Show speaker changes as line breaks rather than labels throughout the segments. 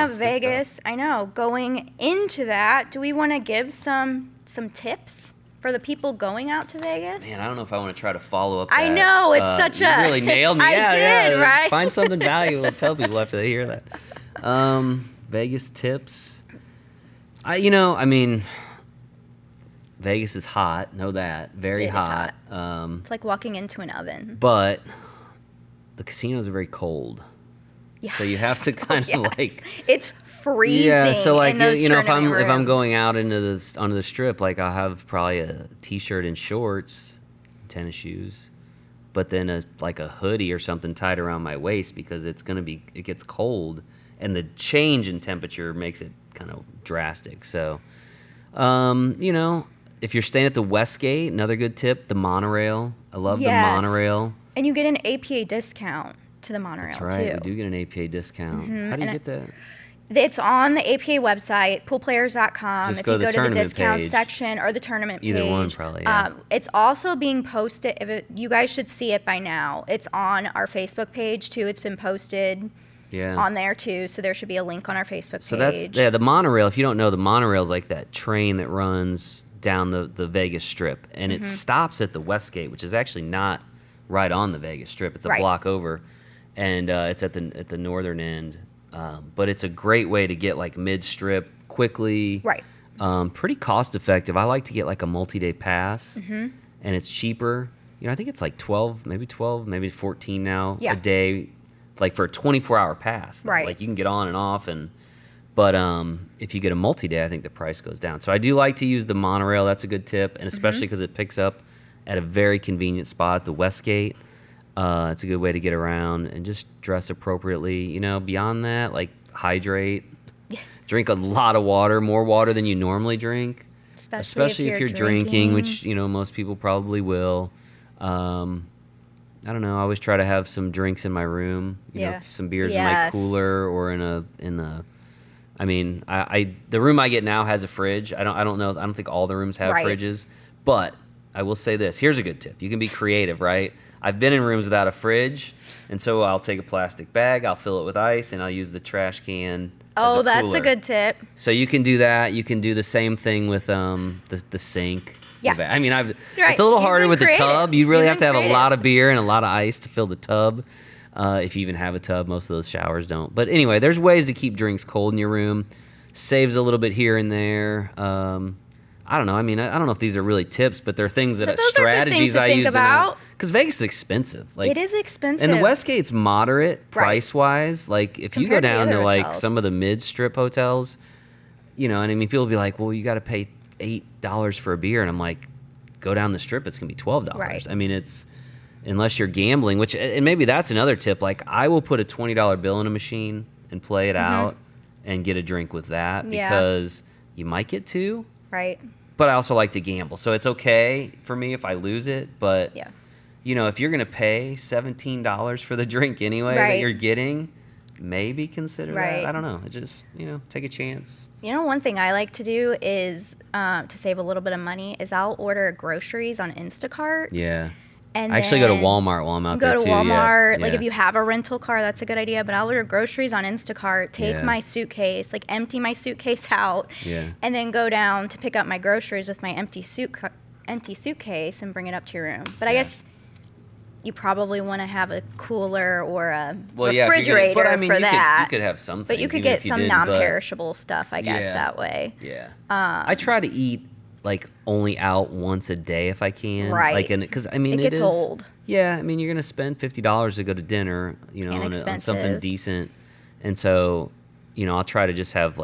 of Vegas, I know, going into that, do we want to give some tips for the people going out to Vegas?
Man, I don't know if I want to try to follow up
I know, it's such
you really nailed me.
I did, right?
Find something valuable to tell people after they hear that. Vegas tips. Vegas is hot. Know that. Very hot.
It's like walking into an oven.
But the casinos are very cold.
Yes.
So you have to kind of like.
It's freezing.
Yeah. So like
in those
if I'm
rooms.
going out onto the strip, like I'll have probably a t-shirt and shorts, tennis shoes, but then a hoodie or something tied around my waist because it gets cold, and the change in temperature makes it kind of drastic. So, if you're staying at the Westgate, another good tip, the monorail. I love the monorail.
And you get an APA discount to the monorail,
That's right.
too.
We do get an APA discount.
Mm-hmm.
How do you get that?
It's on the APA website, poolplayers.com.
Just
If
go
you
to
go
the
to the
tournament
discount
page.
section or the tournament page.
Either one, probably, yeah.
It's also being posted. You guys should see it by now. It's on our Facebook page, too. It's been posted on there, too. So there should be a link on our Facebook page.
So that's, the monorail. If you don't know, the monorail is like that train that runs down the Vegas Strip. And it stops at the Westgate, which is actually not right on the Vegas Strip. It's a block over. And it's at the northern end. But it's a great way to get like mid-strip quickly.
Right.
Pretty cost effective. I like to get like a multi-day pass, and it's cheaper. I think it's like 12, maybe 14 now a day, like for a 24-hour pass.
Right.
Like you can get on and off, but if you get a multi-day, I think the price goes down. So I do like to use the monorail. That's a good tip, and especially because it picks up at a very convenient spot at the Westgate. It's a good way to get around and just dress appropriately. Beyond that, like hydrate, drink a lot of water, more water than you normally drink, especially if you're drinking, which most people probably will. I don't know. I always try to have some drinks in my room. Some beers in my cooler or the room I get now has a fridge. I don't know. I don't think all the rooms have fridges, but I will say this. Here's a good tip. You can be creative, right? I've been in rooms without a fridge, and so I'll take a plastic bag, I'll fill it with ice, and I'll use the trash can as a
that's
cooler.
a good tip.
So you can do that. You can do the same thing with the sink.
Yeah.
It's a little harder with the tub. You really have to have a lot of beer and a lot of ice to fill the tub. If you even have a tub, most of those showers don't. But anyway, there's ways to keep drinks cold in your room. Saves a little bit here and there. I don't know. I don't know if these are really tips, but they're things strategies I use about. Because Vegas is expensive.
It is expensive.
And the Westgate's moderate price-wise. Like, if you go down to, like, some of the mid-strip hotels, and people will be like, well, you got to pay $8 for a beer. And I'm like, go down the strip, it's going to be $12.
Right.
It's, unless you're gambling, and maybe that's another tip. Like, I will put a $20 bill in a machine and play it out and get a drink with that because you might get two.
Right.
But I also like to gamble. So it's okay for me if I lose it. But, if you're going to pay $17 for the drink anyway that you're getting, maybe consider that. I don't know. Just, take a chance.
One thing I like to do is, to save a little bit of money, is I'll order groceries on Instacart.
Yeah.
And
I actually go to Walmart while I'm out there, too.
Go to Walmart.
Yeah.
Like, if you have a rental car, that's a good idea. But I'll order groceries on Instacart, take my suitcase, empty my suitcase out, and then go down to pick up my groceries with my empty suitcase and bring it up to your room. But I guess you probably want to have a cooler or a refrigerator for that.
You could have some things.
But you could get some non-perishable stuff, I guess, that way.
Yeah. I try to eat only out once a day if I can.
Right.
Because it
gets old.
Yeah, you're going to spend $50 to go to dinner, on something decent. And so, I'll try to just have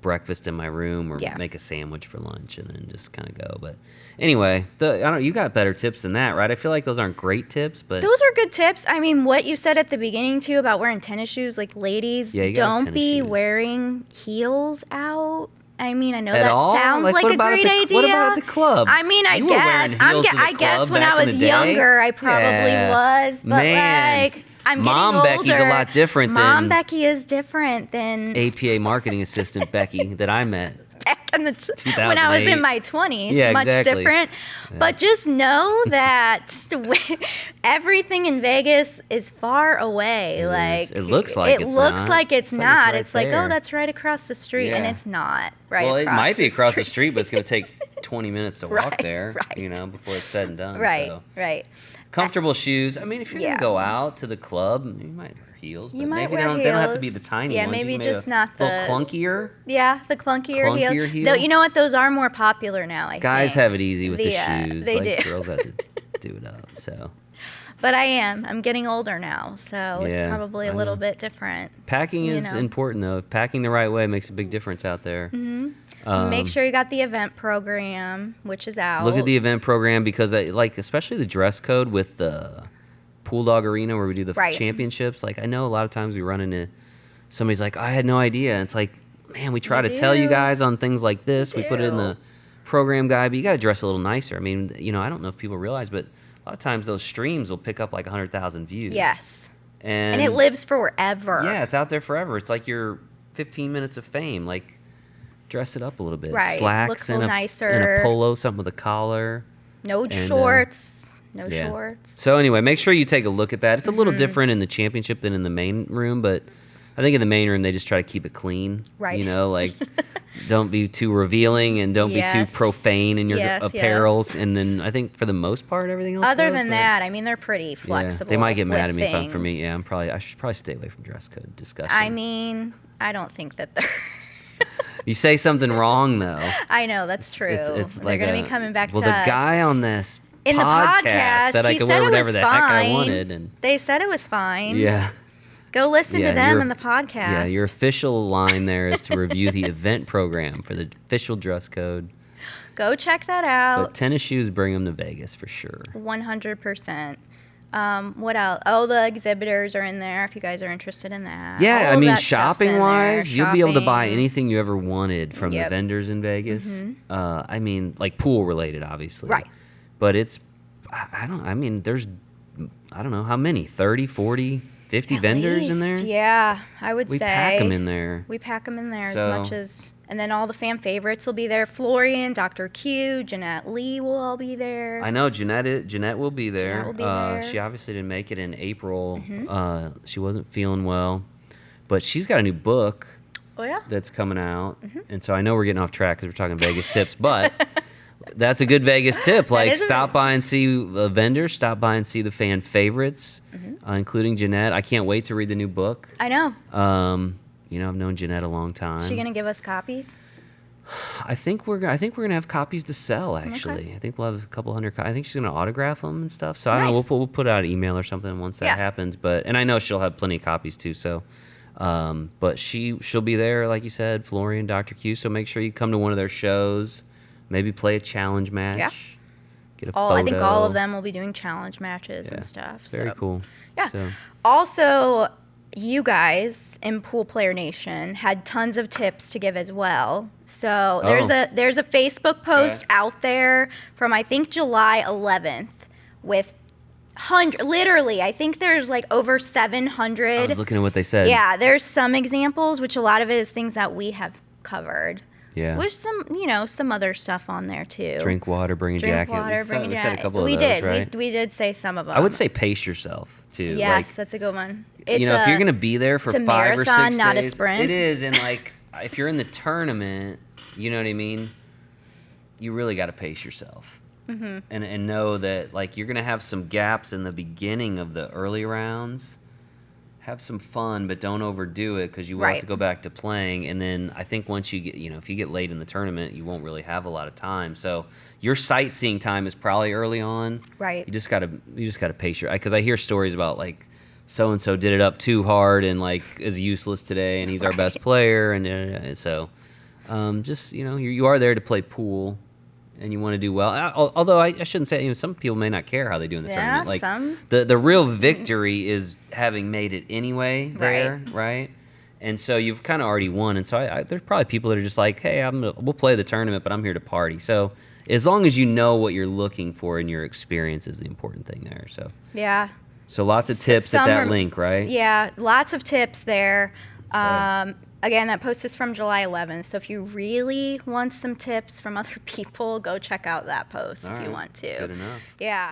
breakfast in my room or make a sandwich for lunch and then just kind of go. But anyway, you got better tips than that, right? I feel like those aren't great tips, but
those are good tips. What you said at the beginning too about wearing tennis shoes, ladies, don't be wearing heels out. I know
at
that
all?
sounds like a great idea.
What about at the club?
I guess when I was younger, I probably was, but I'm getting
Mom
older.
Becky's a lot different
Mom
than
Becky is different than
APA marketing assistant Becky that I met.
when I was in my 20s.
Yeah,
much
exactly.
different. Yeah. But just know that everything in Vegas is far away.
It looks like it's not.
It's not. It's like,
there.
oh, that's right across the street, and it's not right.
Well,
across
it might be across
street.
the street, but it's going to take 20 minutes to walk there. Before it's said and done.
Right.
So.
Right.
Comfortable shoes. I mean, if you're going to go out to the club, you might wear heels, but maybe they don't have to be the tiny ones.
Maybe just not the
little clunkier.
Yeah, the clunkier heel. Though, you know what? Those are more popular now.
Guys have it easy with the shoes.
They do.
Girls have to do it up. So.
But I'm getting older now, so it's probably a little bit different.
Packing is important, though. Packing the right way makes a big difference out there.
Mm-hmm. Make sure you got the event program, which is out.
Look at the event program because, especially the dress code with the Pool Dog Arena where we do the championships. Like, I know a lot of times we run into somebody's like, I had no idea. And it's like, man, we try to tell you guys on things like this. We put it in the program guide, but you got to dress a little nicer. I mean, I don't know if people realize, but a lot of times those streams will pick up like 100,000 views.
Yes.
And
it lives forever.
Yeah, it's out there forever. It's like your 15 minutes of fame. Like, dress it up a little bit.
Right.
Slacks
looks a little nicer.
And a polo, something with a collar.
No shorts. No shorts.
So anyway, make sure you take a look at that. It's a little different in the championship than in the main room, but I think in the main room they just try to keep it clean.
Right.
Don't be too revealing and don't be too profane in your apparel. Yes. And then I think for the most part everything else.
Other than that, I mean, they're pretty flexible.
They might get mad at me if I'm for me. Yeah, I should probably stay away from dress code discussion.
I mean, I don't think that they're.
You say something wrong though.
I know, that's true.
It's
they're going to be coming back to us.
Well, the guy on this
in
podcast
the podcast
said I could wear whatever the heck I wanted. And
they said it was fine.
Yeah.
Go listen to them on the podcast.
Yeah, your official line there is to review the event program for the official dress code.
Go check that out.
But tennis shoes, bring them to Vegas for sure.
100%. What else? Oh, the exhibitors are in there if you guys are interested in that.
Yeah, I mean, shopping-wise, you'll be able to buy anything you ever wanted from the vendors in Vegas. Mm-hmm. I mean, like pool-related, obviously.
Right.
But there's, I don't know, how many? 30, 40, 50 vendors in there?
Yeah, I would say.
We pack them in there.
We pack them in there as much as... And then all the fan favorites will be there. Florian, Dr. Q, Jeanette Lee will all be there.
I know Jeanette will be there.
Jeanette will be there.
She obviously didn't make it in April. Mm-hmm. She wasn't feeling well. But she's got a new book that's coming out. Mm-hmm. And so I know we're getting off track because we're talking Vegas tips. But that's a good Vegas tip. Like, stop by and see the vendors. Stop by and see the fan favorites, including Jeanette. I can't wait to read the new book.
I know.
I've known Jeanette a long time.
Is she gonna give us copies?
I think we're gonna have copies to sell. Actually, okay. I think we'll have a couple hundred. I think she's gonna autograph them and stuff. So I don't know. We'll put out an email or something once that happens. And I know she'll have plenty of copies too. So, but she'll be there, like you said, Florian, Dr. Q. So make sure you come to one of their shows. Maybe play a challenge match. Yeah. Get a photo.
I think all of them will be doing challenge matches and stuff.
Very cool.
Yeah.
So.
Also, you guys in Pool Player Nation had tons of tips to give as well. So there's a Facebook post out there from I think July 11th with literally I think there's like over 700.
I was looking at what they said.
Yeah, there's some examples, which a lot of it is things that we have covered.
Yeah.
With some other stuff on there too.
Drink water, bring a jacket.
Drink water, bring a jacket.
Said a couple of those, right?
We did say some of them.
I would say pace yourself too.
Yes, that's a good one.
If you're gonna be there for 5 or 6 days,
marathon, not a sprint.
It is, and like if you're in the tournament, you know what I mean. You really got to pace yourself, and know that like you're gonna have some gaps in the beginning of the early rounds. Have some fun, but don't overdo it because you will have to go back to playing. And then I think once you get, if you get late in the tournament, you won't really have a lot of time. So your sightseeing time is probably early on.
Right.
You just gotta pace your. Because I hear stories about like so and so did it up too hard and like is useless today, and he's our best player, and so just you are there to play pool. And you want to do well. Although I shouldn't say, some people may not care how they do in the tournament. Like
some.
The real victory is having made it anyway there, right? And so you've kind of already won. And so there's probably people that are just like, hey, we'll play the tournament, but I'm here to party. So as long as you know what you're looking for and your experience is the important thing there. So
yeah.
So lots of tips at that link, right?
Yeah, lots of tips there. Again, that post is from July 11th. So if you really want some tips from other people, go check out that post if you want to.
Good enough.
Yeah.